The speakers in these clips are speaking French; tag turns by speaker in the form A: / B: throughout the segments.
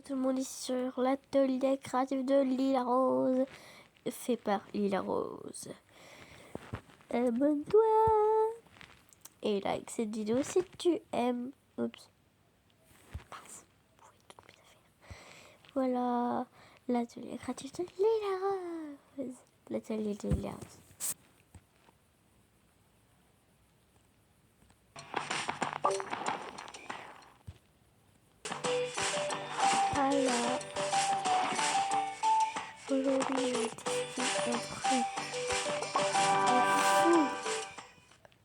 A: tout le monde est sur l'atelier créatif de Lila Rose, fait par Lila Rose. Abonne-toi et like cette vidéo si tu aimes. Oups. Voilà l'atelier créatif de Lila Rose. L'atelier de Lila Rose. Voilà. Aujourd'hui, je vais tester un truc.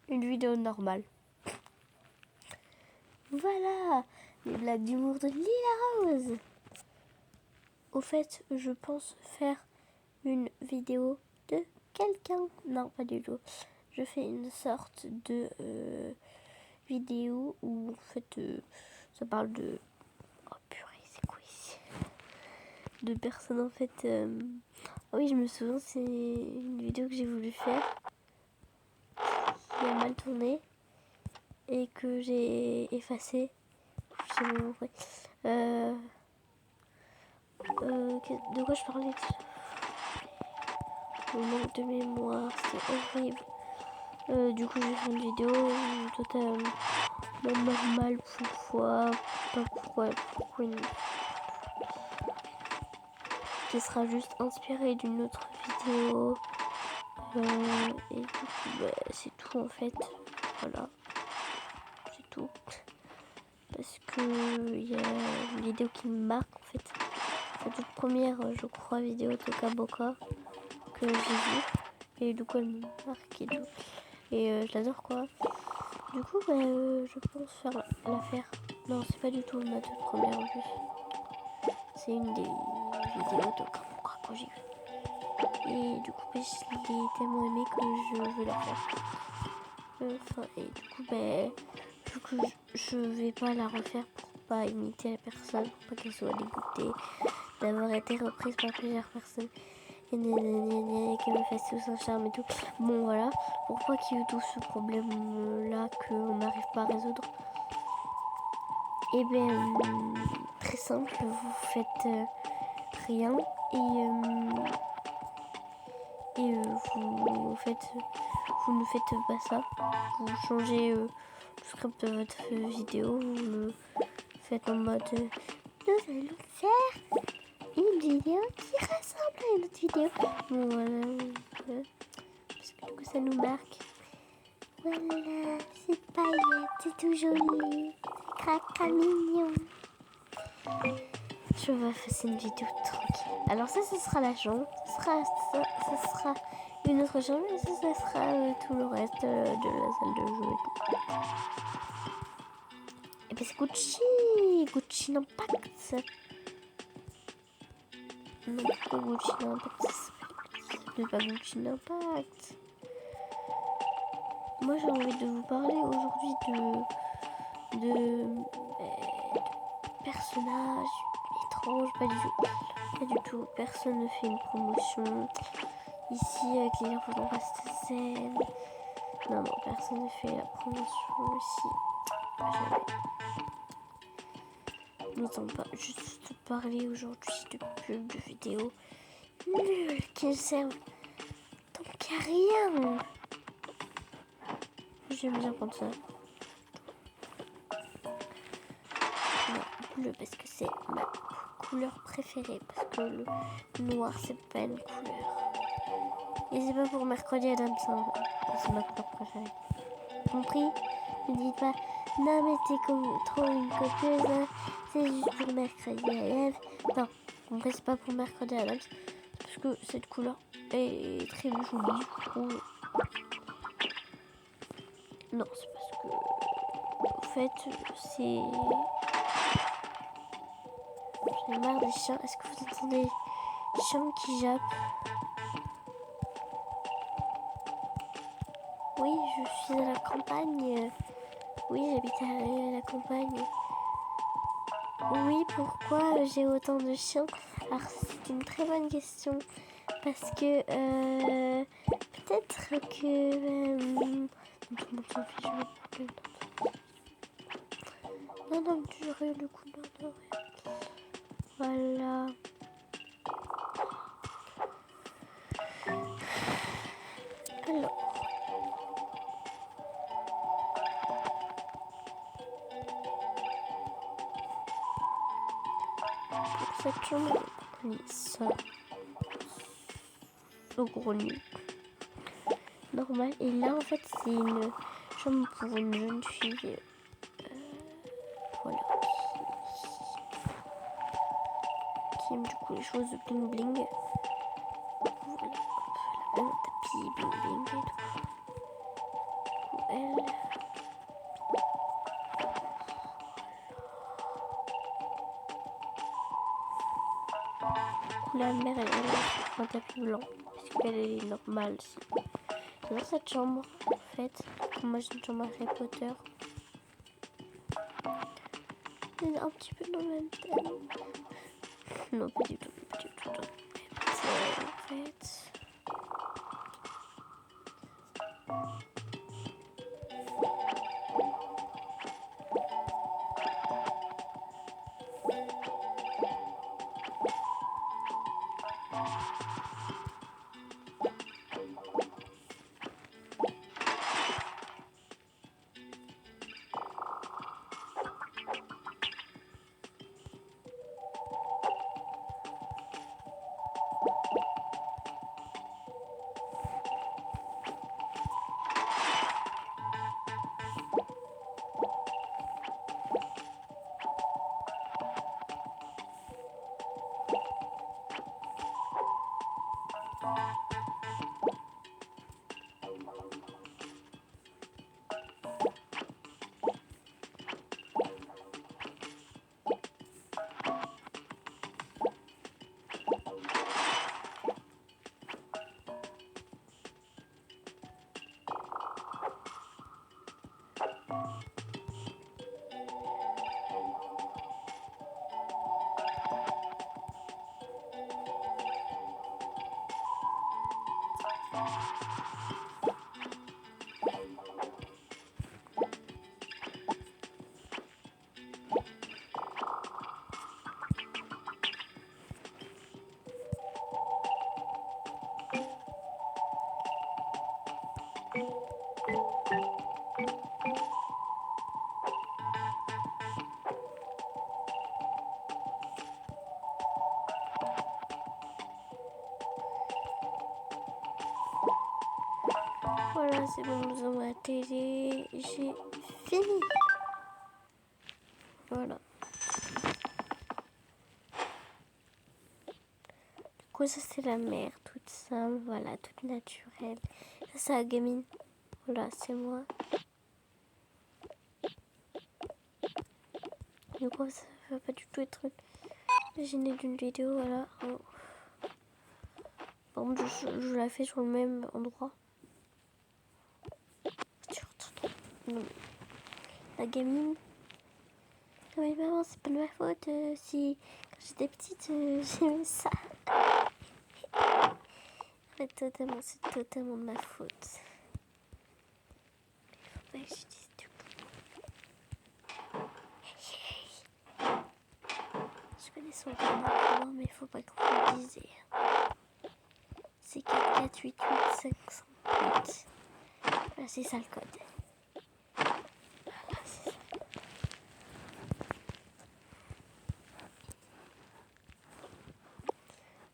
A: Une vidéo normale. Voilà les blagues d'humour de Lila Rose. Au fait, je pense faire une vidéo de quelqu'un. Non, pas du tout. Je fais une sorte de vidéo où en fait ça parle de... Oh purée, c'est quoi ici? De personnes en fait... Ah oui, je me souviens, c'est une vidéo que j'ai voulu faire qui a mal tourné et que j'ai effacée. Je sais pas pourquoi. De quoi je parlais déjà? Le manque de mémoire, c'est horrible. Du coup, j'ai fait une vidéo totalement normale pour une fois. Pas pourquoi une... qui sera juste inspirée d'une autre vidéo. Et du coup, c'est tout en fait. Voilà. C'est tout. Parce que il y a une vidéo qui me marque en fait. C'est la toute première, je crois, vidéo de Kaboka que j'ai vue. Et du coup, elle me marque et tout. Et je l'adore quoi. Du coup, je pense faire la faire. Non, c'est pas du tout ma toute première en plus. C'est une des vidéos de Kaboka que j'ai vue. Et du coup, je l'ai tellement aimé que je veux la faire. Et du coup, je vais pas la refaire pour pas imiter la personne, pour pas qu'elle soit dégoûtée d'avoir été reprise par plusieurs personnes. Et qu'elle me fasse tout son charme et tout. Bon, voilà. Pourquoi qu'il y ait tout ce problème-là qu'on n'arrive pas à résoudre? Eh bien, très simple, vous faites rien et vous ne faites pas ça. Vous changez le script de votre vidéo, vous le faites en mode nous allons faire une vidéo qui ressemble à une autre vidéo. Bon voilà, parce que du coup ça nous marque. Voilà, c'est paillette, c'est tout joli, craca mignon. Je vais faire une vidéo tranquille. Alors ça, ce sera la chambre. Ça sera une autre chambre. Et ça sera tout le reste de la salle de jeu et tout. Et puis c'est Gucci. Gucci n'Impact. Non, pourquoi Gucci n'Impact? C'est pas Gucci n'Impact. Moi, j'ai envie de vous parler aujourd'hui de personnages étranges. Pas du tout. Pas du tout. Personne ne fait une promotion. Ici, avec les infos dans cette scène. Non, personne ne fait la promotion ici. Jamais. Nous allons pas juste parler aujourd'hui de pubs, de vidéos nulles qui ne servent donc à rien. J'aime bien comme ça. Non, bleu parce que c'est ma couleur préférée. Parce que le noir, c'est pas une couleur. Et c'est pas pour mercredi Adams, hein. C'est ma couleur préférée. Compris? Ne dites pas non mais t'es comme trop une copieuse, hein. C'est juste pour mercredi Adams. Non, compris, c'est pas pour mercredi Adams. Parce que cette couleur est très jolie, je trouve. Non, c'est parce que en fait c'est... J'en ai marre des chiens. Est-ce que vous entendez les chiens qui jappent? Oui, je suis à la campagne. Oui, j'habite à la campagne. Oui, pourquoi j'ai autant de chiens? Alors, c'est une très bonne question. Parce que peut-être que... tout le monde s'en fiche. Non, du rien, le coup, non, rien. Voilà. Alors. Pour cette chambre, on a ça. Le gros nu. Normal. Et là, en fait, c'est une chambre pour une jeune fille. Voilà. Qui aime du coup les choses bling bling. Voilà. Un tapis bling bling et tout. Elle. La mère, elle a un tapis blanc. Parce qu'elle est normale. Dans cette chambre, en fait, moi j'ai une chambre Harry Potter. C'est un petit peu dans le même thème. Non, pas du tout, pas du tout. C'est en fait. Voilà, c'est bon, nous avons la télé. J'ai fini. Voilà. Du coup, ça c'est la mère, toute simple, voilà, toute naturelle. Ça c'est la gamine. Voilà, c'est moi. Du coup, ça va pas du tout être gêné d'une vidéo, voilà. Par contre, je la fais sur le même endroit. Non. La gamine. Non mais maman, c'est pas de ma faute. Si quand j'étais petite, j'aimais ça. C'est totalement de ma faute. Il faudrait que je dise tout. Je connais son prénom, mais il faut pas qu'on le dise. C'est 4 4 8 8 508. Voilà, c'est ça le code. Voilà, c'est ça.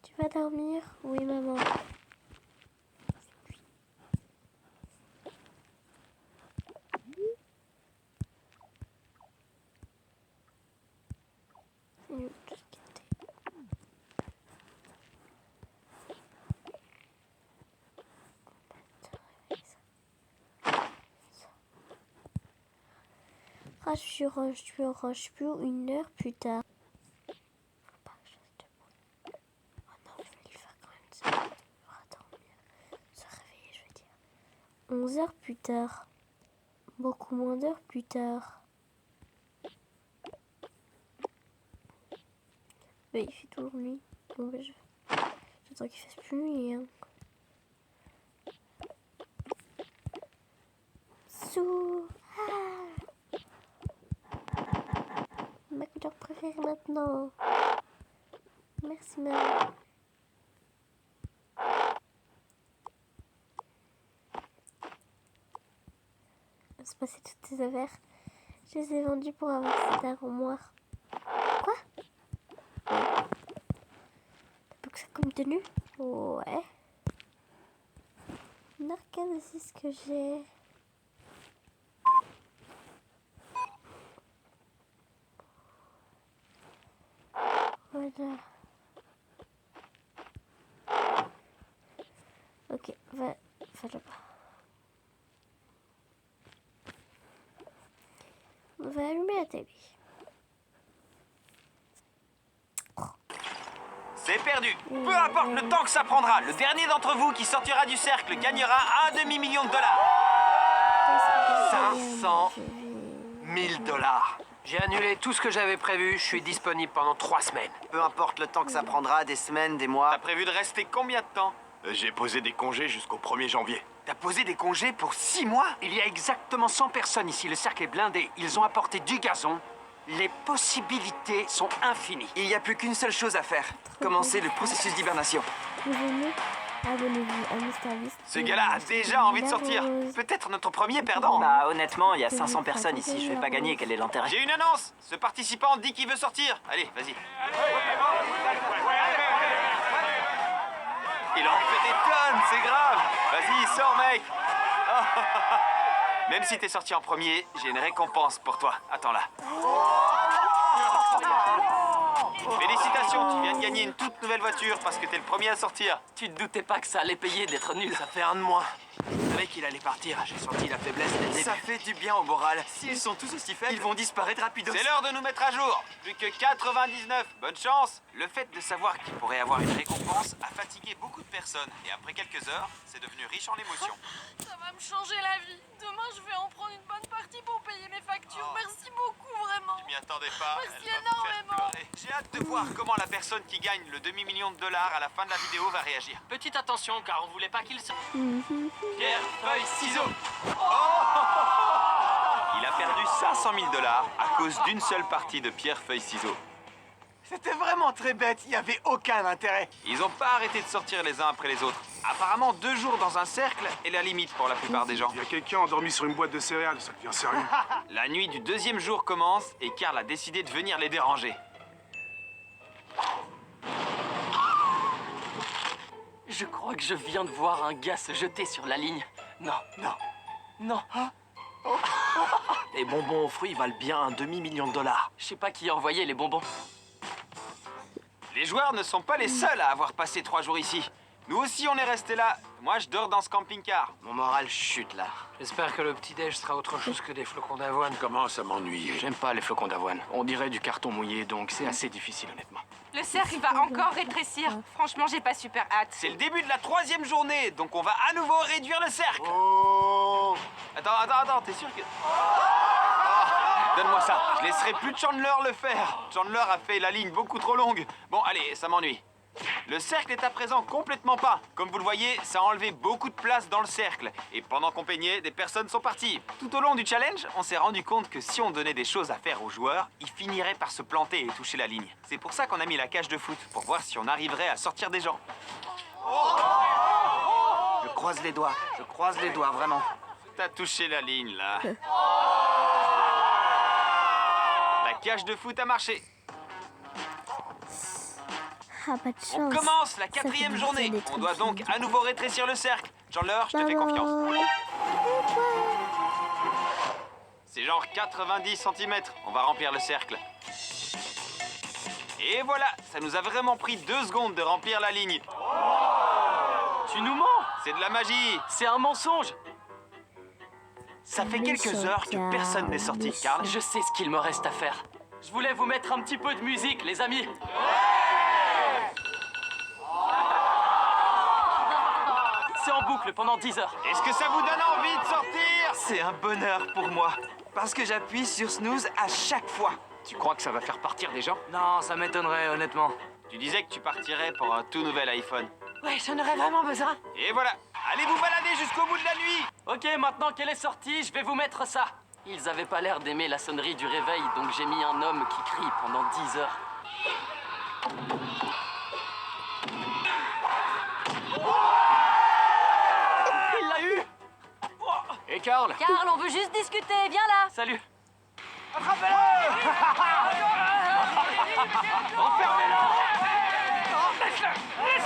A: Tu vas dormir? Oui, maman. Rassure, plus 1 heure plus tard. Faut pas que je fasse de bruit. Oh non, je vais lui faire quand même ça. Il devra dormir. Se réveiller, je veux dire. 11 heures plus tard. Beaucoup moins d'heures plus tard. Mais il fait toujours nuit. Bon, bah, j'attends qu'il fasse plus nuit. Hein. Sous. Ah, ma couleur préférée maintenant. Merci, maman. C'est passé toutes tes affaires. Je les ai vendues pour avoir cette armoire. Quoi? T'as pas que ça comme tenue? Ouais. Une arcade aussi, ce que j'ai. Voilà. Ok, va là-bas. On va allumer la télé.
B: C'est perdu. Peu importe le temps que ça prendra, le dernier d'entre vous qui sortira du cercle gagnera un demi-million de dollars.
C: 500 000 dollars. J'ai annulé tout ce que j'avais prévu. Je suis disponible pendant 3 semaines.
D: Peu importe le temps que ça prendra, des semaines, des mois.
B: T'as prévu de rester combien de temps?
E: J'ai posé des congés jusqu'au 1er janvier.
B: T'as posé des congés pour 6 mois?
C: Il y a exactement 100 personnes ici. Le cercle est blindé. Ils ont apporté du gazon. Les possibilités sont infinies.
D: Il n'y a plus qu'une seule chose à faire. Commencer le processus d'hibernation.
A: Abonnez-vous à MrBeast.
B: Ce gars-là a déjà envie de sortir. Peut-être notre premier perdant.
D: Bah honnêtement, il y a 500 personnes ici, je vais pas gagner, quel est l'intérêt?
B: J'ai une annonce. Ce participant dit qu'il veut sortir. Allez, vas-y. Il en fait des tonnes, c'est grave. Vas-y, sors, mec. Oh. Même si t'es sorti en premier, j'ai une récompense pour toi. Attends là. Félicitations, tu viens de gagner une toute nouvelle voiture parce que t'es le premier à sortir.
C: Tu te doutais pas que ça allait payer d'être nul.
B: Ça fait un de moins. Je savais qu'il allait partir. J'ai senti la faiblesse dès le début.
D: Ça fait du bien au moral. S'ils sont tous aussi faibles, ils vont disparaître rapidos.
B: C'est l'heure de nous mettre à jour. Plus que 99. Bonne chance. Le fait de savoir qu'il pourrait avoir une récompense a fatigué beaucoup de personnes. Et après quelques heures, c'est devenu riche en émotions.
F: Ça va me changer la vie. Demain, je vais en prendre une bonne partie pour payer mes factures. Merci beaucoup, vraiment.
B: Je m'y attendais pas.
F: Merci
B: Elle va me faire
F: énormément.
B: pleurer. J'ai hâte de voir comment la personne qui gagne le demi-million de dollars à la fin de la vidéo va réagir.
C: Petite attention, car on voulait pas qu'il se... Pierre, feuille, ciseaux.
B: Il a perdu 500 000 dollars à cause d'une seule partie de pierre, feuille, ciseaux.
E: C'était vraiment très bête, il n'y avait aucun intérêt.
B: Ils n'ont pas arrêté de sortir les uns après les autres. Apparemment, 2 jours dans un cercle est la limite pour la plupart des gens.
E: Il y a quelqu'un endormi sur une boîte de céréales, ça devient sérieux.
B: La nuit du 2e jour commence et Carl a décidé de venir les déranger.
C: Je crois que je viens de voir un gars se jeter sur la ligne. Non, non, non.
G: Les bonbons aux fruits valent bien un demi-million de dollars.
C: Je sais pas qui a envoyé les bonbons.
B: Les joueurs ne sont pas les seuls à avoir passé 3 jours ici. Nous aussi, on est restés là. Moi, je dors dans ce camping-car.
D: Mon moral chute là.
C: J'espère que le petit-déj sera autre chose que des flocons d'avoine.
E: Commence à m'ennuyer.
G: J'aime pas les flocons d'avoine. On dirait du carton mouillé, donc c'est assez difficile, honnêtement.
F: Le cercle va encore rétrécir. Franchement, j'ai pas super hâte.
B: C'est le début de la 3e journée, donc on va à nouveau réduire le cercle.
E: Oh!
B: Attends, t'es sûr que... Oh, donne-moi ça. Je laisserai plus Chandler le faire. Chandler a fait la ligne beaucoup trop longue. Bon, allez, ça m'ennuie. Le cercle est à présent complètement peint. Comme vous le voyez, ça a enlevé beaucoup de place dans le cercle. Et pendant qu'on peignait, des personnes sont parties. Tout au long du challenge, on s'est rendu compte que si on donnait des choses à faire aux joueurs, ils finiraient par se planter et toucher la ligne. C'est pour ça qu'on a mis la cage de foot, pour voir si on arriverait à sortir des gens.
D: Je croise les doigts, vraiment.
B: T'as touché la ligne, là. La cage de foot a marché.
A: Ah, pas de chance.
B: On commence la
A: Ça fait
B: 4e
A: des
B: journée.
A: des
B: On
A: trucs
B: doit donc à nouveau rétrécir le cercle. Chandler, je te fais confiance. C'est genre 90 cm. On va remplir le cercle. Et voilà, ça nous a vraiment pris 2 secondes de remplir la ligne.
C: Tu nous mens.
B: C'est de la magie.
C: C'est un mensonge.
B: Ça fait quelques heures que personne n'est sorti, Carl.
C: Je sais ce qu'il me reste à faire. Je voulais vous mettre un petit peu de musique, les amis. C'est en boucle pendant 10 heures.
B: Est-ce que ça vous donne envie de sortir?
D: C'est un bonheur pour moi. Parce que j'appuie sur snooze à chaque fois.
G: Tu crois que ça va faire partir des gens?
C: Non, ça m'étonnerait, honnêtement.
B: Tu disais que tu partirais pour un tout nouvel iPhone.
F: Ouais, j'en aurais vraiment besoin.
B: Et voilà, allez vous balader jusqu'au bout de la nuit.
C: Ok, maintenant qu'elle est sortie, je vais vous mettre ça. Ils avaient pas l'air d'aimer la sonnerie du réveil, donc j'ai mis un homme qui crie pendant 10 heures. Hey Carl.
F: Carl, on veut juste discuter, viens là.
C: Salut.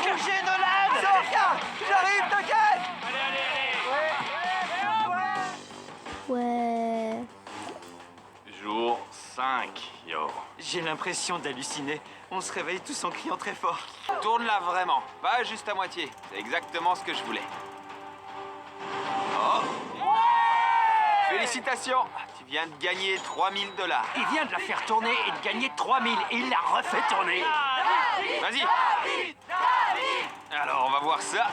E: Bougez, Nolan! Sors, j'arrive, t'inquiète!
A: Ouais.
B: Jour 5, yo.
D: J'ai l'impression d'halluciner. On se réveille tous en criant très fort.
B: Tourne-la vraiment, pas juste à moitié. C'est exactement ce que je voulais. Oh! Félicitations! Tu viens de gagner 3000 $.
C: Il vient de la faire tourner et de gagner 3000 et il la refait tourner.
B: Vas-y! Alors, on va voir ça.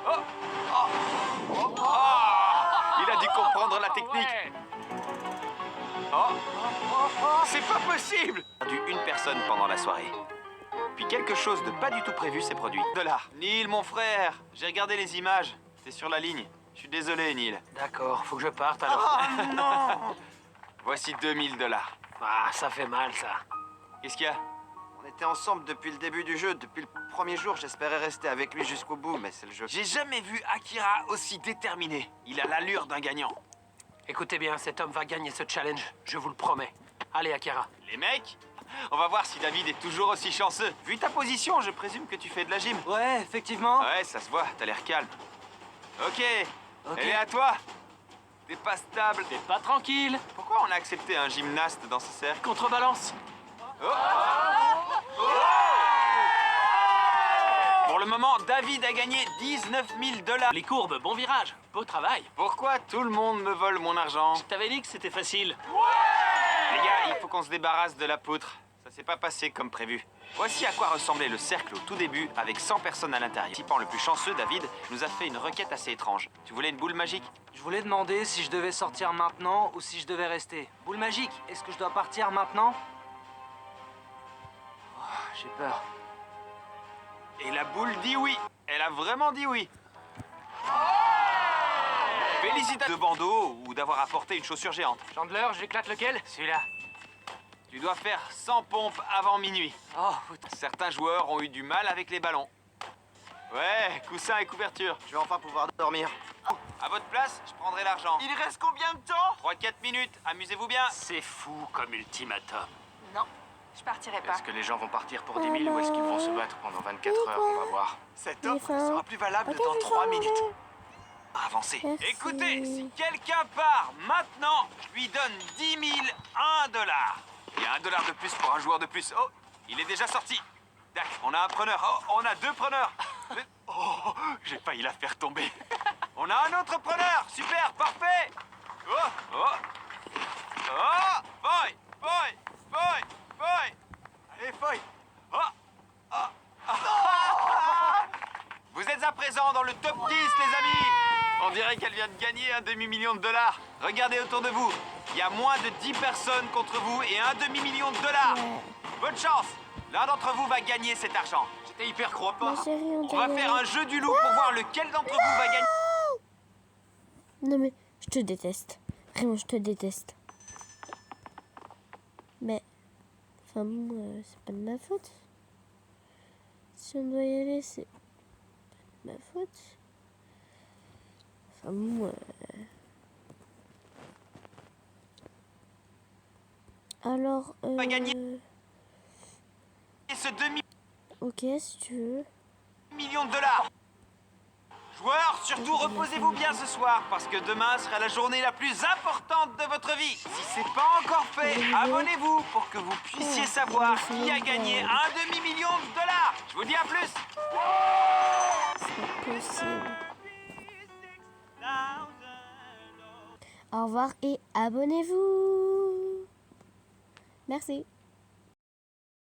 B: Oh! Oh! Oh! Oh! Il a dû comprendre la technique. Oh! C'est pas possible! J'ai perdu une personne pendant la soirée. Puis quelque chose de pas du tout prévu s'est produit. $. Neil, mon frère, j'ai regardé les images. C'est sur la ligne. Je suis désolé, Neil.
C: D'accord, faut que je parte alors.
E: Oh non!
B: Voici 2000 $.
C: Ah, ça fait mal ça.
B: Qu'est-ce qu'il y a?
D: On était ensemble depuis le début du jeu. Depuis le premier jour, j'espérais rester avec lui jusqu'au bout, mais c'est le jeu.
B: J'ai jamais vu Akira aussi déterminé. Il a l'allure d'un gagnant.
C: Écoutez bien, cet homme va gagner ce challenge, je vous le promets. Allez, Akira.
B: Les mecs, on va voir si David est toujours aussi chanceux. Vu ta position, je présume que tu fais de la gym.
D: Ouais, effectivement.
B: Ouais, ça se voit, t'as l'air calme. Ok,
D: Ok.
B: elle est à toi. T'es pas stable.
C: T'es pas tranquille.
B: Pourquoi on a accepté un gymnaste dans ce cercle?
C: Contrebalance.
B: Pour le moment, David a gagné 19 000 $.
C: Les courbes, bon virage. Beau travail.
B: Pourquoi tout le monde me vole mon argent?
C: Je t'avais dit que c'était facile.
B: Les gars, il faut qu'on se débarrasse de la poutre. Ça s'est pas passé comme prévu. Voici à quoi ressemblait le cercle au tout début, avec 100 personnes à l'intérieur. Le participant le plus chanceux, David, nous a fait une requête assez étrange. Tu voulais une boule magique?
H: Je voulais demander si je devais sortir maintenant ou si je devais rester. Boule magique, est-ce que je dois partir maintenant? Oh, j'ai peur.
B: Et la boule dit oui. Elle a vraiment dit oui. Félicitations de bandeau ou d'avoir apporté une chaussure géante.
C: Chandler, j'éclate lequel? Celui-là.
B: Tu dois faire 100 pompes avant minuit.
H: Oh, putain.
B: Certains joueurs ont eu du mal avec les ballons. Ouais, coussin et couverture.
D: Je vais enfin pouvoir dormir.
B: À votre place, je prendrai l'argent.
E: Il reste combien de temps?
B: 3-4 minutes, amusez-vous bien.
C: C'est fou comme ultimatum.
F: Non, je partirai pas.
G: Est-ce que les gens vont partir pour 10 000 ou est-ce qu'ils vont se battre pendant 24 heures? On va voir.
E: Cette offre sera plus valable dans 3 minutes.
B: Avancez.
A: Merci.
B: Écoutez, si quelqu'un part maintenant, je lui donne 10 000, $1. Il y a $1 de plus pour un joueur de plus. Oh, il est déjà sorti. Tac, on a un preneur. Oh, on a 2 preneurs. Oh, j'ai failli la faire tomber. On a un autre preneur. Super, parfait. Oh, oh. Oh, boy, boy, boy, boy.
E: Allez, Foy!
B: Vous êtes à présent dans le top 10, les amis. On dirait qu'elle vient de gagner un demi-million de $. Regardez autour de vous. Il y a moins de 10 personnes contre vous et un demi-million de $. Bonne chance. L'un d'entre vous va gagner cet argent. J'étais hyper crois pas.
A: Ma chérie, on
B: On va
A: dirait-
B: faire un jeu du loup pour voir lequel d'entre vous va gagner.
A: Non mais, je te déteste. Vraiment, je te déteste. Mais, enfin bon, c'est pas de ma faute. Si on doit y aller, c'est pas de ma faute. Enfin bon, Alors,
B: Va gagner. Et ce
A: ok, si tu veux.
B: demi-million de $. Joueurs, surtout reposez-vous bien ce soir parce que demain sera la journée la plus importante de votre vie. Si c'est pas encore fait, abonnez-vous pour que vous puissiez savoir qui a gagné un demi-million de $. Je vous dis à plus.
A: C'est pas possible. Au revoir et abonnez-vous. Merci.